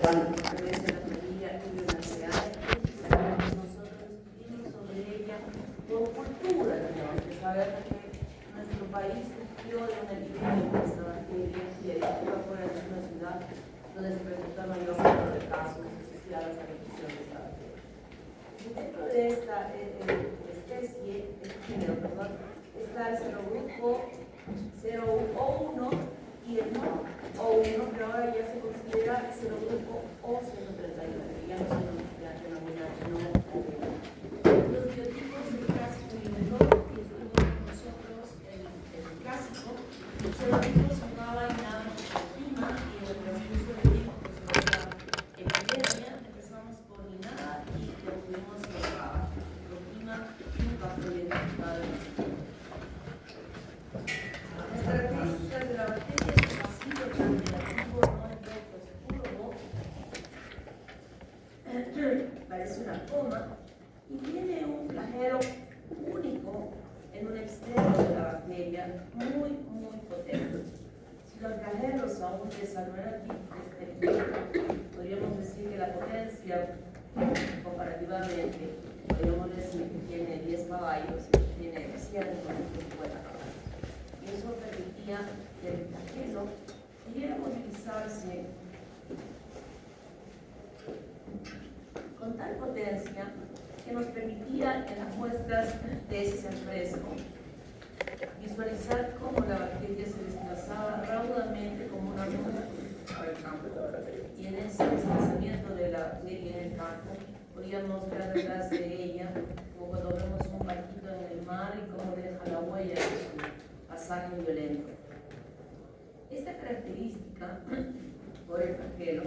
pertenece a la familia Ulianaceae. Nosotros escribimos sobre ella por cultura, tenemos que saber que nuestro país surgió de una epidemia de esta bacteria y ahí fuera de una ciudad donde se presentó el mayor número de casos asociados a la infección de esta bacteria. Y dentro de esta especie, género, perdón, está el serogrupo 0O1 y el no O1, pero ahora ya se considera serogrupo O139, ya no se denomina no O1. Los biotipos del clásico y el no, que estuvimos nosotros en el clásico, los serotipos sonaban nada más por clima y en el transcurso del tiempo, pues la epidemia, empezamos por nada y concluimos por clima nunca fue identificado en ese tiempo. Las características de la bacteria es pasivo transmutativo, no efecto parece una coma y tiene un flagelo único en un extremo de la bacteria muy potente. Si los flagelos aún desarrollan podríamos decir que la potencia comparativamente podríamos decir que tiene 10 caballos y tiene 100 caballos. Y eso permitía que el flagelo pudiera movilizarse con tal potencia que nos permitía en las muestras de ese fresco visualizar cómo la bacteria se desplazaba raudamente como una nube por el campo. Y en ese desplazamiento de la bacteria en el campo podíamos ver detrás de ella como cuando vemos un barquito en el mar y cómo deja la huella de su pasaje violento. Esta característica por el flagelo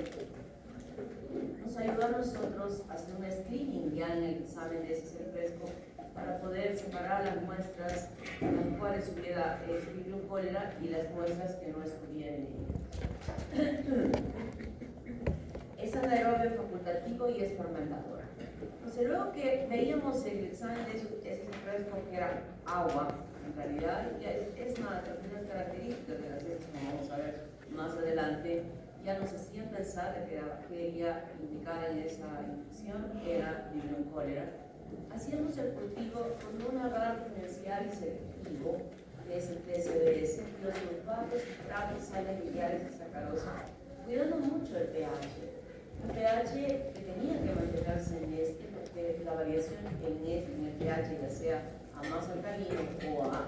nos ayudó a nosotros a hacer un screening ya en el examen de ese fresco para poder separar las muestras en las cuales hubiera Escherichia cólera y las muestras que no estuvieran en ella. Es anaerobio facultativo y es fermentadora. Entonces, luego que veíamos el examen de ese fresco que era agua, en realidad es una de las características de las heces, como vamos a ver más adelante, ya nos hacían pensar que la bacteria indicada en esa infección era Vibrio cólera. Hacíamos el cultivo con un agar diferencial y selectivo, que es el TSBS, y los sulfatos, citratos, sales lineares y sacarosa, cuidando mucho el pH. El pH que tenía que mantenerse en porque la variación en el pH, ya sea a más alcalino o a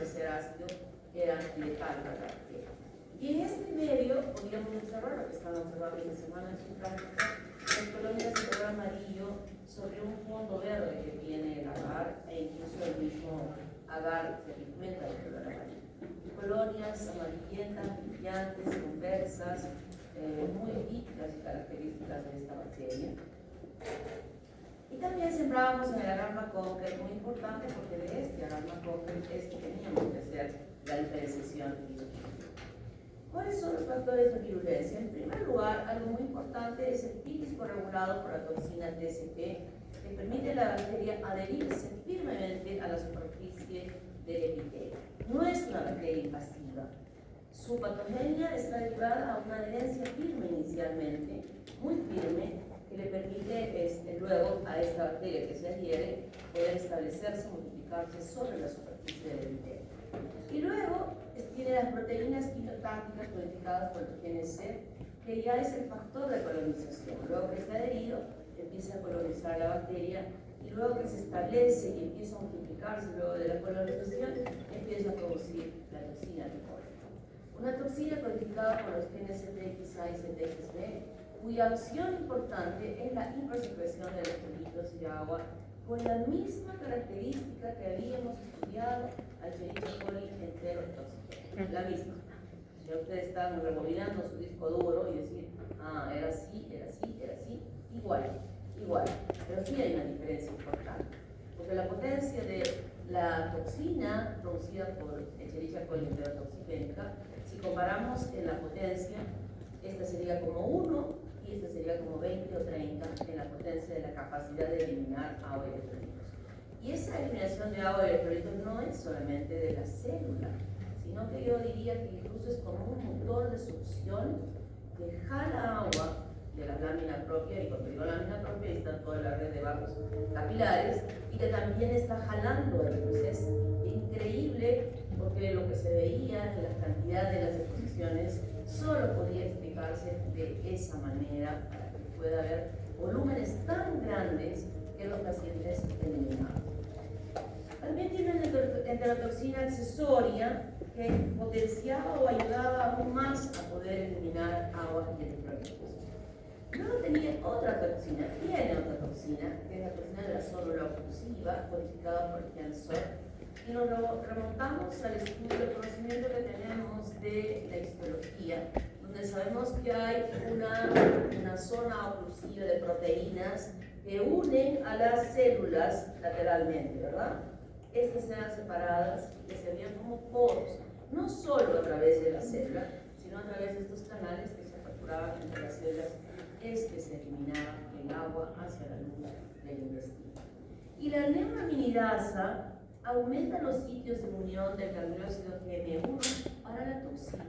ser ácido, era letal para la bacteria. Y en este medio podíamos observar lo que estaban observando en la semana en su práctica, las colonias de color amarillo sobre un fondo verde que tiene el agar e incluso el mismo agar se pigmenta de color amarillo. Colonias amarillentas, brillantes, convexas, muy típicas y características de esta bacteria. Y también sembrábamos en el agar Macocker, muy importante porque de este agar Macocker es que teníamos que hacer la diferenciación. ¿Cuáles son los factores de virulencia? En primer lugar, algo muy importante es el pílico regulado por la toxina TCP, que permite a la bacteria adherirse firmemente a la superficie del epitelio. No es una bacteria invasiva. Su patogenia está derivada a una adherencia firme inicialmente, muy firme, que le permite luego a esta bacteria que se adhiere poder establecerse, multiplicarse sobre la superficie del epitelio. Y luego tiene las proteínas quimiotácticas codificadas por el gen C, que ya es el factor de colonización. Luego que está adherido, empieza a colonizar la bacteria y luego que se establece y empieza a multiplicarse luego de la colonización, empieza a producir la toxina de cólera. Una toxina codificada por los genes CTXA y CTXB, cuya acción importante es la hipersecreción de electrolitos y agua con la misma característica que habíamos estudiado al Escherichia coli entero tóxico. La misma. Si ustedes están rebobinando su disco duro y decir, era así, igual. Pero sí hay una diferencia importante. Porque la potencia de la toxina producida por Escherichia coli enterotoxigénica, si comparamos en la potencia, esta sería como 1 y esta sería como 20 o 30 en la potencia de la capacidad de eliminar agua y electrolitos. Y esa eliminación de agua y electrolitos no es solamente de la célula, sino que yo diría que incluso es como un motor de succión que jala agua de la lámina propia, y cuando digo lámina propia está toda la red de vasos capilares, y que también está jalando el. Pues es increíble, porque lo que se veía en la cantidad de las exposiciones solo podía explicarse de esa manera, para que pueda haber volúmenes tan grandes que los pacientes eliminaban. También tienen enterotoxina accesoria que potenciaba o ayudaba aún más a poder eliminar agua y electrolitos. Luego tenía otra toxina, tiene otra toxina, que es la toxina de la célula oclusiva, codificada por Jansson, y nos remontamos al estudio del conocimiento que tenemos de la histología, donde sabemos que hay una zona oclusiva de proteínas que unen a las células lateralmente, ¿verdad? Estas eran separadas, que se veían como poros, no solo a través de la célula, sino a través de estos canales que se fracturaban entre las células, es que se eliminaba el agua hacia la luz del intestino. Y la neuraminidasa aumenta los sitios de unión del gangliósido GM1 para la toxina.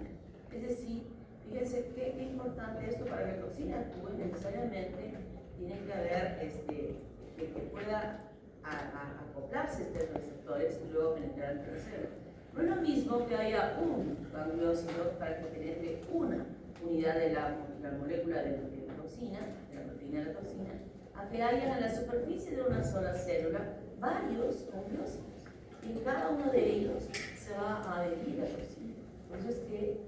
Es decir, fíjense qué importante esto para que la toxina actúe necesariamente, tiene que haber que pueda acoplarse a estos receptores y luego penetrar entre las células. No es lo mismo que haya un gangliósido para que penetre una unidad de la molécula de la toxina, de la proteína de la toxina, a que haya en la superficie de una sola célula varios gangliósidos. Y en cada uno de ellos se va a adherir la toxina. Por eso es que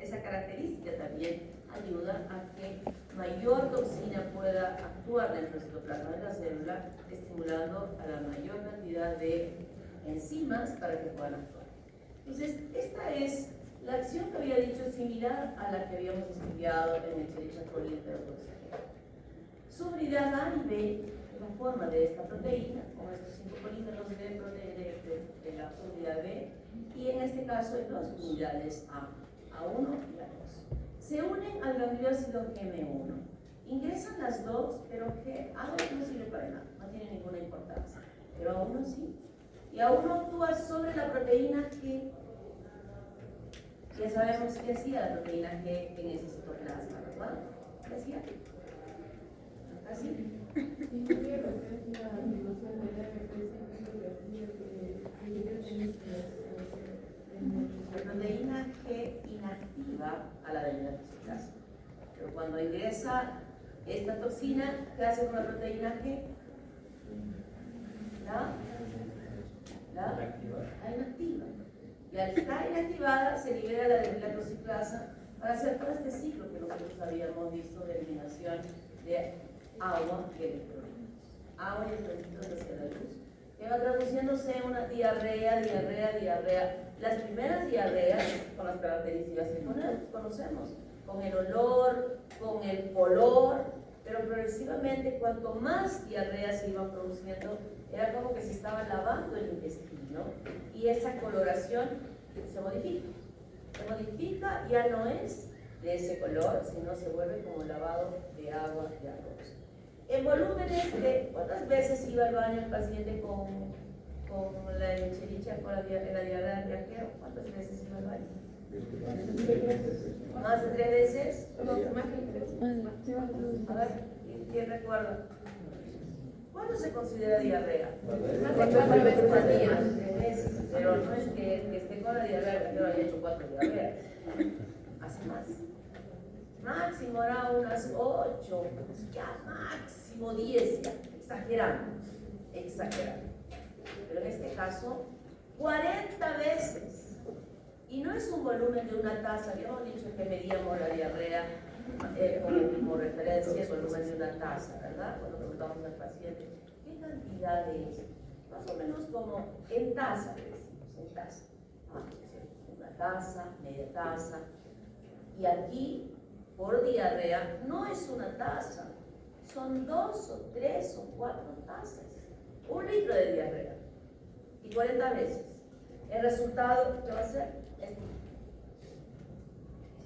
esa característica también ayuda a que mayor toxina pueda actuar dentro del citoplasma de la célula, estimulando a la mayor cantidad de enzimas para que puedan actuar. Entonces, esta es la acción que había dicho, similar a la que habíamos estudiado en el Escherichia coli enterotoxina. Su unidad A y B es la forma de esta proteína, con estos 5 polímeros de la unidad B, y en este caso hay dos unidades A1 y A2. Se unen al gangliósido GM1. Ingresan las dos, pero A2 no sirve para nada, no tiene ninguna importancia. Pero A1 sí. Y A1 actúa sobre la proteína G. Ya sabemos qué hacía la proteína G en ese citoplasma, ¿verdad? ¿Qué hacía? ¿Así? La proteína G inactiva a la adenotoxicasa. Pero cuando ingresa esta toxina, ¿qué hace con la proteína G? La inactiva. Y al estar inactivada se libera la adenotoxicasa para hacer todo este ciclo que nosotros habíamos visto de eliminación de agua y electrolitos. Agua y electrolitos hacia la luz, que va traduciéndose en una diarrea. Las primeras diarreas con las características que conocemos, con el olor, con el color, pero progresivamente cuanto más diarrea se iba produciendo, era como que se estaba lavando el intestino y esa coloración se modifica, ya no es de ese color, sino se vuelve como lavado de agua de arroz. En volúmenes de ¿cuántas veces iba al baño el paciente con la Escherichia con la diarrea viajera? ¿Cuántas veces iba al baño? ¿Más de 3 veces? No, más de 3. A ver, ¿quién recuerda? ¿Cuándo se considera diarrea? Más de 4 veces al día. 3 veces, pero no es que esté con la diarrea, yo haya hecho 4 diarreas. Hace más. Máximo era unas 8, ya máximo 10, ya, exagerando. Pero en este caso, 40 veces. Y no es un volumen de una taza, habíamos dicho que medíamos la diarrea como referencia, el volumen de una taza, ¿verdad? Cuando preguntamos al paciente, ¿qué cantidad es? Más o menos como en taza, le decimos, en taza. Una taza, media taza. Y aquí, por diarrea, no es una taza, son 2 o 3 o 4 tazas. 1 litro de diarrea. Y 40 veces. El resultado, ¿qué va a ser?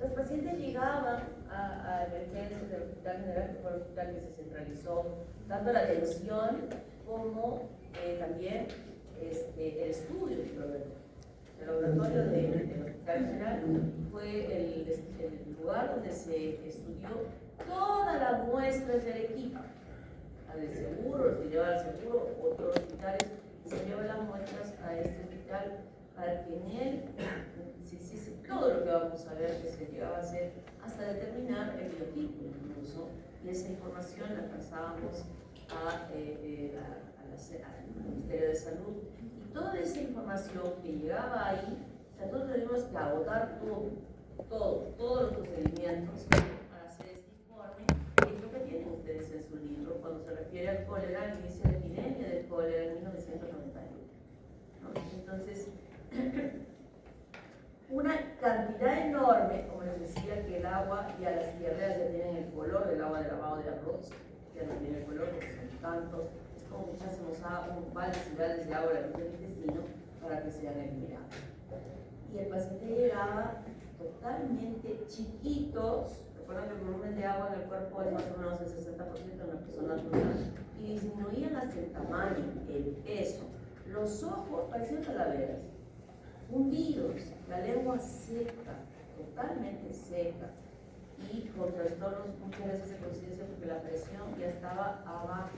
Los pacientes llegaban a emergencias del Hospital General, que fue el hospital que se centralizó tanto la atención como también el estudio del problema. El laboratorio del Hospital General fue el lugar donde se estudió todas las muestras del equipo. Al seguro, se llevaba al seguro, otros hospitales, se llevan las muestras a este hospital para que en él se hiciese todo lo que vamos a ver que se llegaba a hacer hasta determinar el biotipo incluso, y esa información la pasábamos al Ministerio de Salud, y toda esa información que llegaba ahí, o sea, nosotros teníamos que agotar todos los procedimientos para hacer este informe, y es lo que tienen ustedes en su libro cuando se refiere al cólera, al inicio de la epidemia del cólera en 1991, ¿no? Entonces, una cantidad enorme, como les decía, que el agua y a las diarreas ya tienen el color del agua de lavado de arroz, ya no tiene el color porque son tantos, es como que echásemos baldes y baldes de agua al intestino para que sean eliminados. Y el paciente llegaba totalmente chiquitos, recuerden que el volumen de agua en el cuerpo es más o menos el 60% de una persona normal, y disminuían hasta el tamaño, el peso, los ojos parecían calaveras, hundidos, la lengua seca, totalmente seca, y con trastornos muchas veces de conciencia porque la presión ya estaba abajo,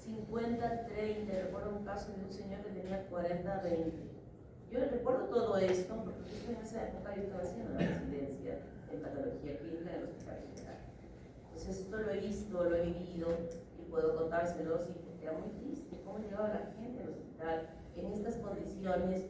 50-30, recuerdo un caso de un señor que tenía 40-20. Yo recuerdo todo esto porque en esa época yo estaba haciendo la residencia en patología clínica en el Hospital General. Entonces esto lo he visto, lo he vivido y puedo contárselos, y era muy triste cómo llegaba la gente al hospital en estas condiciones.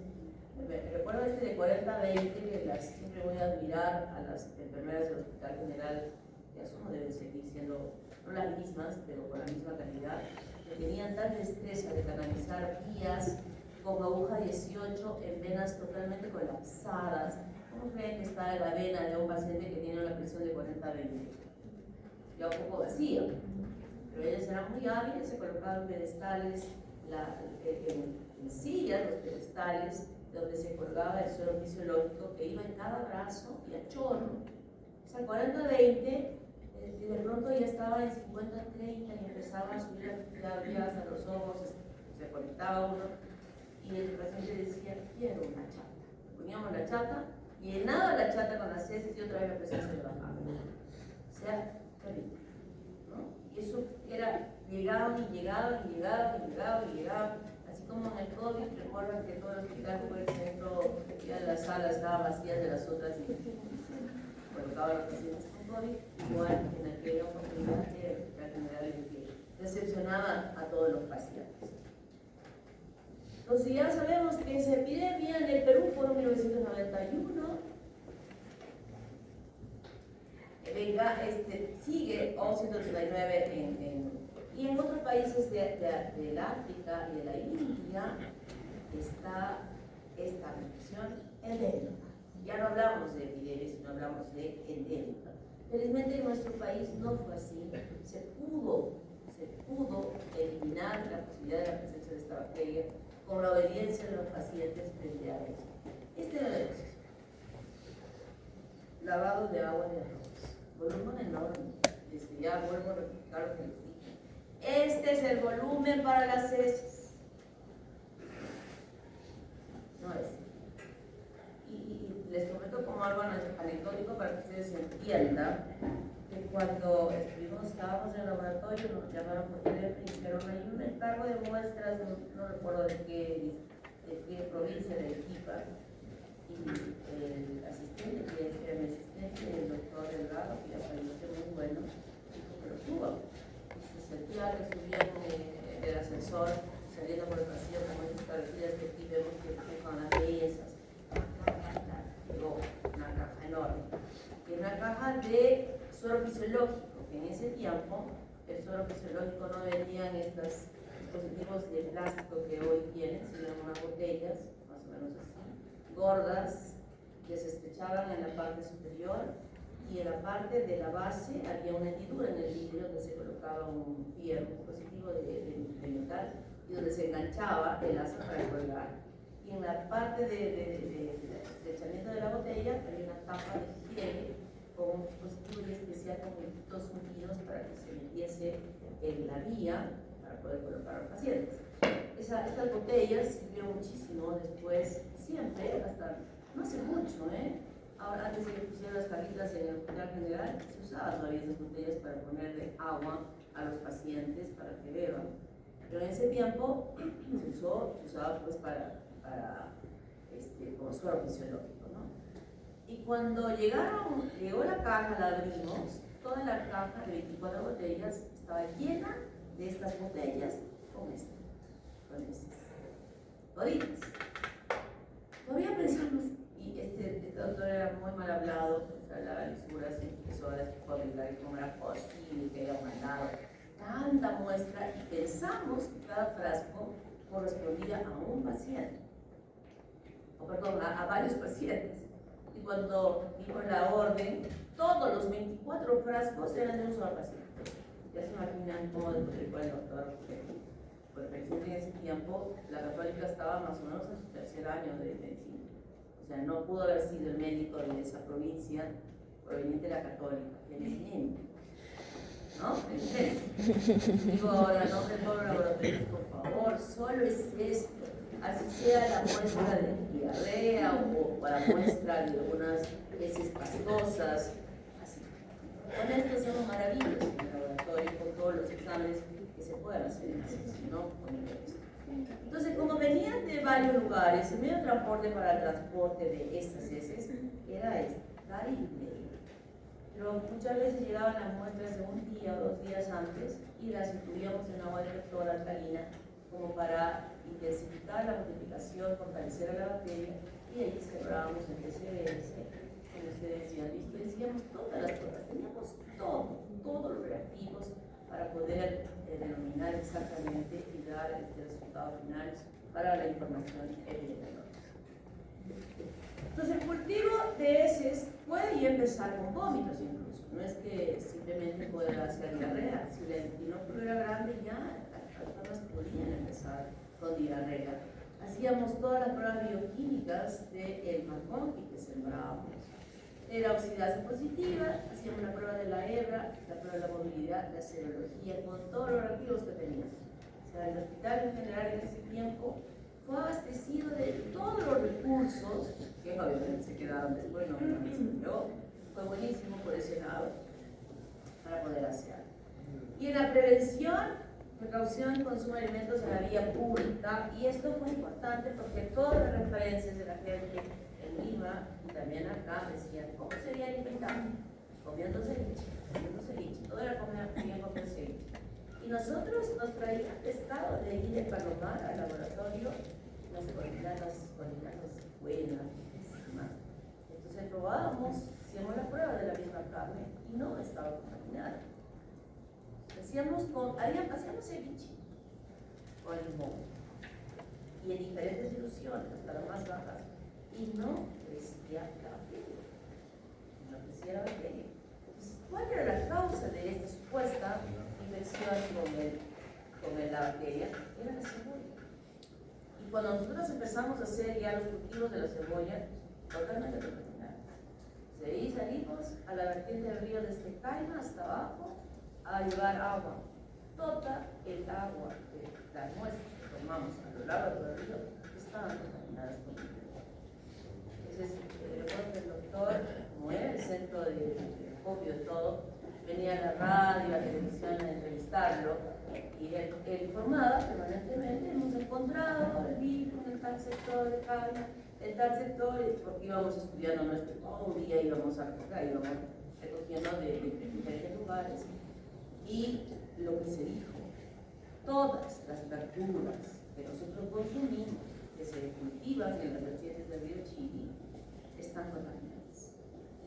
Recuerdo este de 40-20, que siempre voy a admirar a las enfermeras del Hospital General, que asumo deben seguir siendo no las mismas, pero con la misma calidad, que tenían tal destreza de canalizar vías con aguja 18 en venas totalmente colapsadas. ¿Cómo creen que está la vena de un paciente que tiene una presión de 40-20? Ya un poco vacía, pero ellos eran muy hábiles, se colocaban pedestales, en sillas, los pedestales, donde se colgaba el suero fisiológico que iba en cada brazo y a chorro. O sea, 40-20, y de pronto ya estaba en 50-30 y empezaba a subir ya hasta los ojos, se conectaba uno, y el paciente decía, quiero una chata. Poníamos la chata, llenaba la chata con las heces y otra vez la presión se le bajaba. O sea, terrible, ¿no? Y eso era, llegaban, así como en el COVID, recuerdan que todo el hospital fue el centro, ya las salas estaban vacías de las otras y colocaban los pacientes con COVID, igual en aquella oportunidad el Hospital General que decepcionaba a todos los pacientes. Entonces ya sabemos que esa epidemia en el Perú fue en 1991. Sigue 139 y en otros países del África y de la India está esta infección endémica. Ya no hablamos de epidemia, sino hablamos de endémica. Felizmente en nuestro país no fue así. Se pudo eliminar la posibilidad de la presencia de esta bacteria con la obediencia de los pacientes frente a ellos. Este era el proceso. Lavado de agua de arroz. Volumen enorme. Ya vuelvo a replicar lo que les dije. Este es el volumen para las heces. No es. Y les comento como algo anecdótico para que ustedes entiendan que cuando estábamos en el laboratorio, nos llamaron por teléfono y dijeron, hay un encargo de muestras, no recuerdo de qué provincia de Arequipa, y el asistente, que era mi asistente, el doctor Delgado, que ya falleció muy bueno, dijo que lo suban. Y se sentía que subían del ascensor, saliendo por el pasillo, como esas carretillas que aquí vemos que empujan las mesas. Llegó una caja enorme. Y una caja de suero fisiológico, que en ese tiempo el suero fisiológico no venía en estos dispositivos de plástico que hoy tienen, sino en unas botellas, más o menos así, gordas, que se estrechaban en la parte superior, y en la parte de la base había una hendidura en el vidrio donde se colocaba un fierro, un dispositivo de metal, y donde se enganchaba el asa para colgar. Y en la parte de estrechamiento de la botella había una tapa de higiene con un dispositivo especial con puntos hundidos para que se metiese en la vía para poder colocar a los pacientes. Estas botellas sirvieron muchísimo después, siempre, hasta no hace mucho, Ahora, antes de que pusieran las cajitas en el hospital general, se usaban todavía esas botellas para ponerle agua a los pacientes para que beban. Pero en ese tiempo se usaba pues como suero fisiológico, ¿no? Y cuando llegó la caja, la abrimos, toda la caja de 24 botellas estaba llena de estas botellas con estas, toditas. Todavía pensamos, y este doctor era muy mal hablado, hablaba lisuras y empezó a descubrir cómo era posible que haya mandado tanta muestra, y pensamos que cada frasco correspondía a un paciente, o perdón, a varios pacientes. Y cuando dimos la orden, todos los 24 frascos eran de un solo paciente. Ya se imaginan cómo después el doctor, porque en ese tiempo la Católica estaba más o menos en su tercer año de medicina. O sea, no pudo haber sido el médico de esa provincia proveniente de la Católica, que es NEM, ¿no? Digo ahora, no de todo laboratorio, por favor, solo es esto. Así sea la muestra de diarrea o la muestra de unas heces pastosas, así. Con esto hacemos maravillas en el laboratorio, con todos los exámenes que se puedan hacer en la ¿no? Con esto. Entonces, como venían de varios lugares, el medio de transporte para el transporte de estas heces era terrible. Pero muchas veces llegaban las muestras de un día o 2 días antes y las incluíamos en agua de lector alcalina como para intensificar la multiplicación, fortalecer a la bacteria, y ahí cerrábamos el TCDS, como ustedes ya han visto, decíamos todas las cosas, teníamos todos los reactivos para poder denominar exactamente y dar este resultado final para la información epidemiológica. Entonces, el cultivo de heces puede ya empezar con vómitos incluso, no es que simplemente pueda hacer diarrea. Si la epidemiología era grande, ya las personas podían empezar con diarrea. Hacíamos todas las pruebas bioquímicas del McConkie que sembrábamos. Era oxidasa positiva, hacíamos la prueba de la hebra, la prueba de la movilidad, la serología, con todos los reactivos que teníamos. O sea, el hospital en general en ese tiempo fue abastecido de todos los recursos, que obviamente se quedaron después, pero fue buenísimo por ese lado para poder hacer. Y en la prevención, precaución, consumo de alimentos en la vía pública, y esto fue importante porque todas las referencias de la gente en Lima y también acá decían, ¿cómo sería alimentado? Comiendo ceviche, todo era comer ceviche. Y nosotros nos traían pescado de ahí de Palomar al laboratorio, las colinas buenas, buenísimas. Entonces probábamos, hacíamos la prueba de la misma carne y no estaba contaminada. Hacíamos ceviche con limón y en diferentes diluciones, hasta las más bajas, y no crecía la bacteria. Entonces, ¿cuál era la causa de esta supuesta infección con la bacteria? Era la cebolla. Y cuando nosotros empezamos a hacer ya los cultivos de la cebolla, totalmente contaminados. De ahí salimos a la vertiente del río desde Caima hasta abajo a llevar agua. Toda el agua de las muestras que tomamos a lo largo del río estaban contaminadas con el río. Entonces, recuerdo que el doctor, como era el centro de copio de todo, venía a la radio, a la televisión a entrevistarlo, y él informaba permanentemente: hemos encontrado el virus en tal sector de Cali, en tal sector, porque íbamos estudiando todo un día, íbamos a recoger, íbamos recogiendo de diferentes lugares. Y lo que se dijo, todas las verduras que nosotros consumimos, que se cultivan en las vertientes del río Chiri, están contaminadas.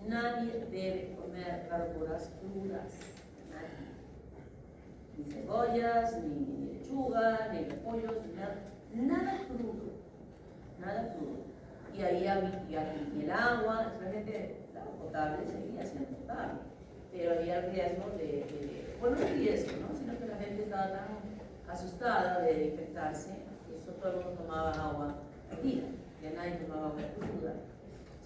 Nadie debe comer verduras crudas, nadie. Ni cebollas, ni lechuga, ni repollos, nada crudo, nada crudo. Y ahí había el agua, realmente el agua potable seguía siendo potable, pero había el riesgo no el riesgo, ¿no? Sino que la gente estaba tan asustada de infectarse, que eso todo el mundo tomaba agua fría, que nadie tomaba agua cruda.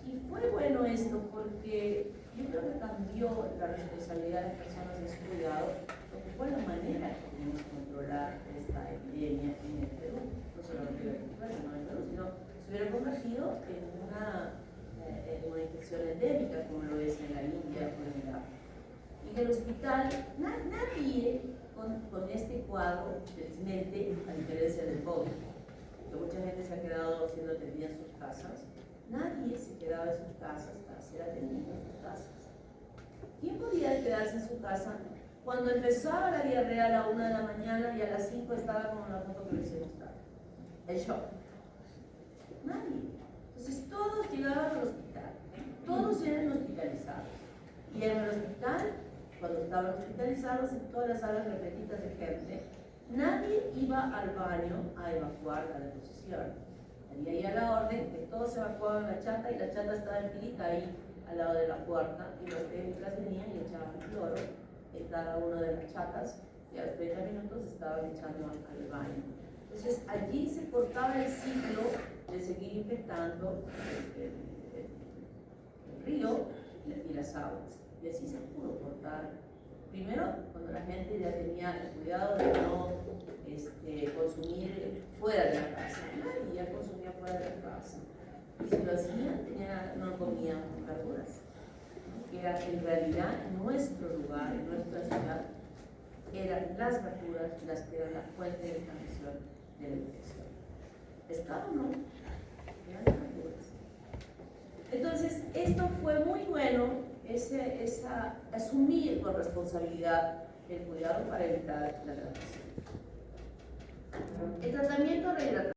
Y fue bueno esto porque yo creo que cambió la responsabilidad de las personas de su cuidado, porque fue la manera que pudimos controlar esta epidemia en el sino se hubiera convertido en una infección endémica, como lo es en la India o en Irak. Y que el hospital, nadie con este cuadro, felizmente, a diferencia del COVID, que mucha gente se ha quedado siendo atendida en sus casas, nadie se quedaba en sus casas para ser atendido en sus casas. ¿Quién podía quedarse en su casa cuando empezaba la diarrea a la 1 de la mañana y a las 5 estaba como la foto que les he mostrado? El shock. Nadie. Entonces todos llegaban al hospital, todos eran hospitalizados. Y en el hospital, cuando estaban hospitalizados, en todas las salas repetidas de gente, nadie iba al baño a evacuar la deposición. Había ya la orden que todos se evacuaban la chata y la chata estaba en filita ahí al lado de la puerta y los técnicos venían y echaban cloro en cada una de las chatas y a los 30 minutos estaban echando al baño. Entonces allí se cortaba el ciclo de seguir infectando el río y las aguas. Y así se pudo cortar. Primero, cuando la gente ya tenía el cuidado de no consumir fuera de la casa. Nadie ya consumía fuera de la casa. Y si lo hacían, no comían verduras. Que era en realidad nuestro lugar, en nuestra ciudad, eran las verduras las que eran la fuente de transmisión de la infección. Pescado no, eran las verduras. Entonces, esto fue muy bueno, asumir con responsabilidad el cuidado para evitar la transmisión. El tratamiento de la